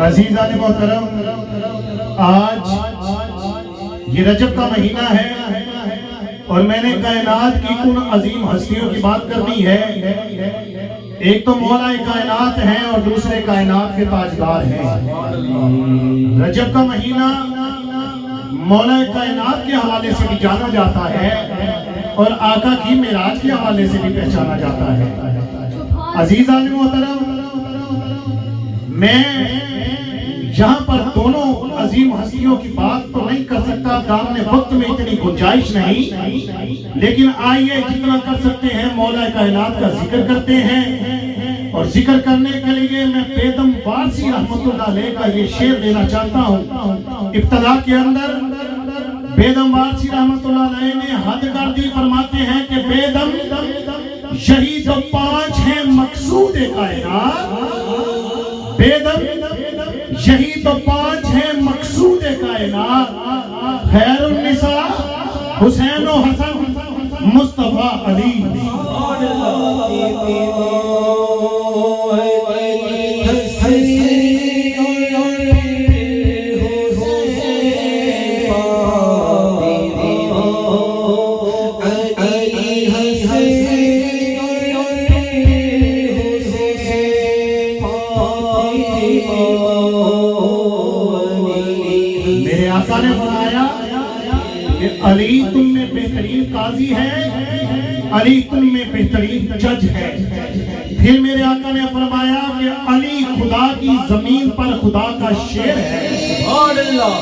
عزیزان محترم، آج یہ رجب کا مہینہ ہے اور میں نے کائنات کی ان عظیم ہستیوں کی بات کرنی ہے. ایک تو مولا کائنات ہیں اور دوسرے کائنات کے تاجدار ہیں. رجب کا مہینہ مولا کائنات کے حوالے سے بھی جانا جاتا ہے اور آقا کی معراج کے حوالے سے بھی پہچانا جاتا ہے. عزیزان محترم، میں یہاں پر دونوں عظیم ہستیوں کی بات تو نہیں کر سکتا، دامن وقت میں اتنی گنجائش نہیں، لیکن آئیے جتنا کر سکتے ہیں مولا کائنات کا ذکر کرتے ہیں. اور ذکر کرنے کے لیے میں بیدم وارسی رحمت اللہ علیہ کا یہ شعر دینا چاہتا ہوں. ابتدا کے اندر بیدم وارسی رحمت اللہ علیہ نے حد کر دی، فرماتے ہیں کہ بیدم یہی تو 5 ہیں مقصود کائنات، بیدم یہی تو 5 ہیں مقصود کائنات، خیر النساء حسین و حسن مصطفیٰ علی. میرے آقا نے فرمایا کہ علی تم میں بہترین قاضی ہے، علی تم میں بہترین جج ہے. پھر میرے آقا نے فرمایا کہ علی خدا کی زمین پر خدا کا شیر ہے. سبحان اللہ.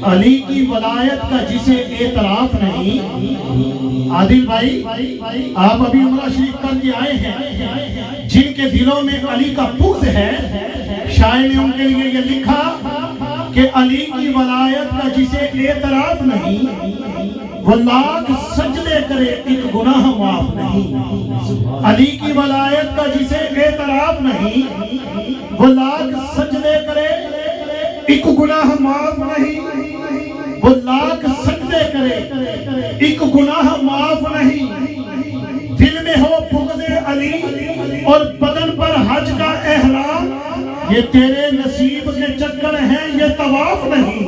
علی کی ولایت کا جسے اعتراف نہیں. عادل بھائی، آپ ابھی عمرہ شریف کر کے آئے ہیں، جن کے دلوں میں علی کا بغض ہے، شاعر نے ان کے لیے یہ لکھا کہ علی کی ولایت کا جسے اعتراف نہیں، وہ لاکھ سجدے کرے ایک گناہ معاف نہیں. علی کی ولایت کا جسے اعتراف نہیں، وہ لاکھ سجدے کرے ایک گناہ معاف نہیں، وہ لاکھ سجدے کرے ایک گناہ معاف نہیں. دل میں ہو بغض علی اور بدن پر حج کا احرام، یہ تیرے نصیب کے چکر ہیں، یہ طواف نہیں.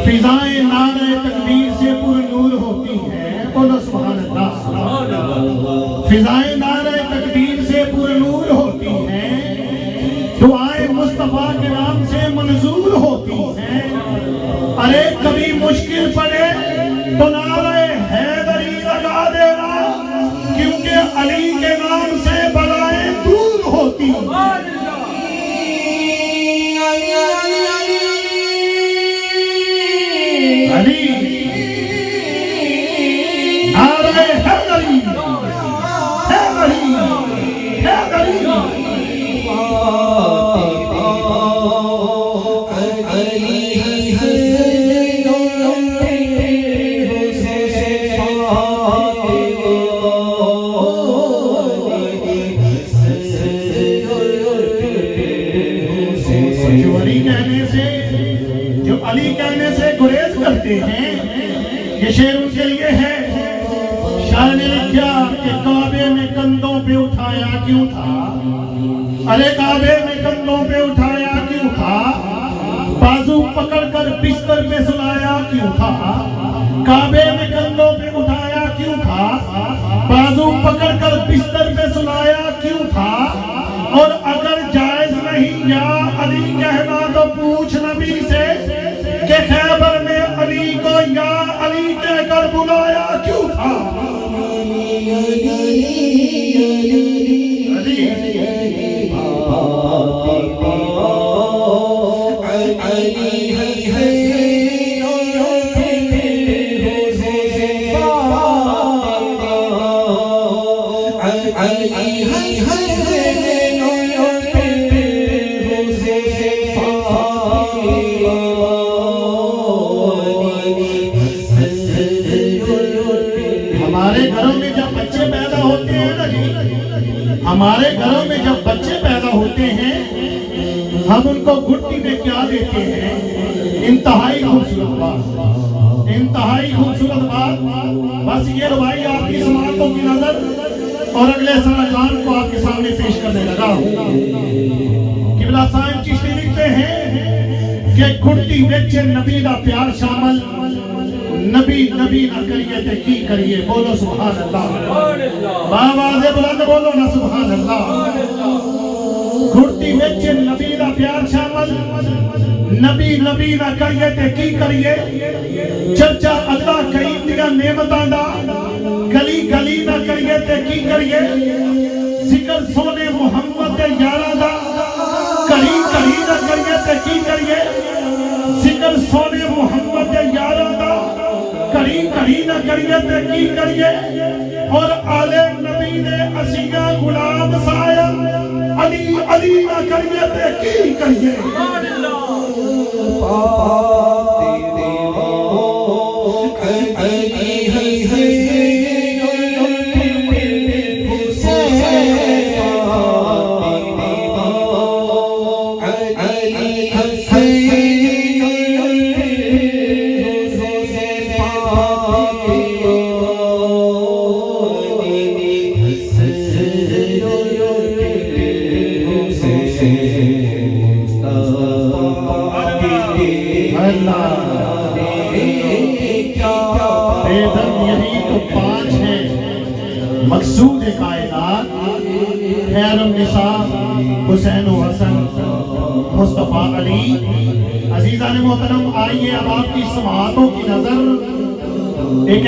فضائیں نعرہ تکبیر سے پر نور ہوتی ہیں. بولو سبحان اللہ. فضائیں نعرہ تکبیر سے پر نور ہوتی ہیں، دعائیں مصطفیٰ کے نام سے منظور ہوتی ہیں. ارے کبھی مشکل پڑے تو نعرہ حیدری لگا دینا، کیونکہ علی کے نام سے بلائیں دور ہوتی ہیں. علی نعرہ حیدری، حیدری، حیدری. علی گریز کرتے ہیں. یہ شعر ان کے لیے ہے. شاعر نے لکھا کہ کعبے میں کندھوں پہ اٹھایا کیوں تھا؟ ارے کعبے میں کندھوں پہ اٹھایا کیوں تھا؟ بازو پکڑ کر بستر پہ سلایا کیوں تھا؟ کعبے میں کندھوں پہ اٹھایا کیوں تھا؟ بازو پکڑ کر بستر پہ سلایا کیوں تھا؟ اور اگر جائز نہیں یا علی کہنا تو پوچھ نبی سے کہ خیبر میں علی کو یا علی کہہ کر بلایا کیوں تھا؟ ہمارے گھروں میں جب بچے پیدا ہوتے ہیں ہم ان کو گھٹی میں کیا دیتے ہیں؟ انتہائی خوبصورت بات، انتہائی خوبصورت بات. بس یہ روایت آپ کی سماعتوں کی نظر اور اگلے سرکان کو آپ کے سامنے پیش کرنے لگا ہوں. قبلہ صاحب چشتی لکھتے ہیں کہ گھٹی وچ نبی دا پیار شامل، نبی نبی نہ کریے تے کی کریے. بولو سبحان اللہ. آواز بلند بولو نا سبحان اللہ. گھٹی وچ نبی دا پیار شامل، نبی نبی نہ کریے تے کی کریے. چرچا اللہ کریم دیا نعمتاں دا گلی گلی نہ کریے تے کی کریے. ذکر سونے محمد دے یاراں دا کڑی کڑی نہ کریے تے کی کریے. ذکر سونے محمد دے یاراں دا کڑی کڑی نہ کریے تے کی کریے. اور آل نبی نے اسیاں غلام سایا علی علی نہ کریے تے کی کریے. مقصود کائنات خیر النساء حسین و حسن مصطفیٰ علی. عزیزان محترم آئیے اب آپ کی سماعتوں کی نظر ایک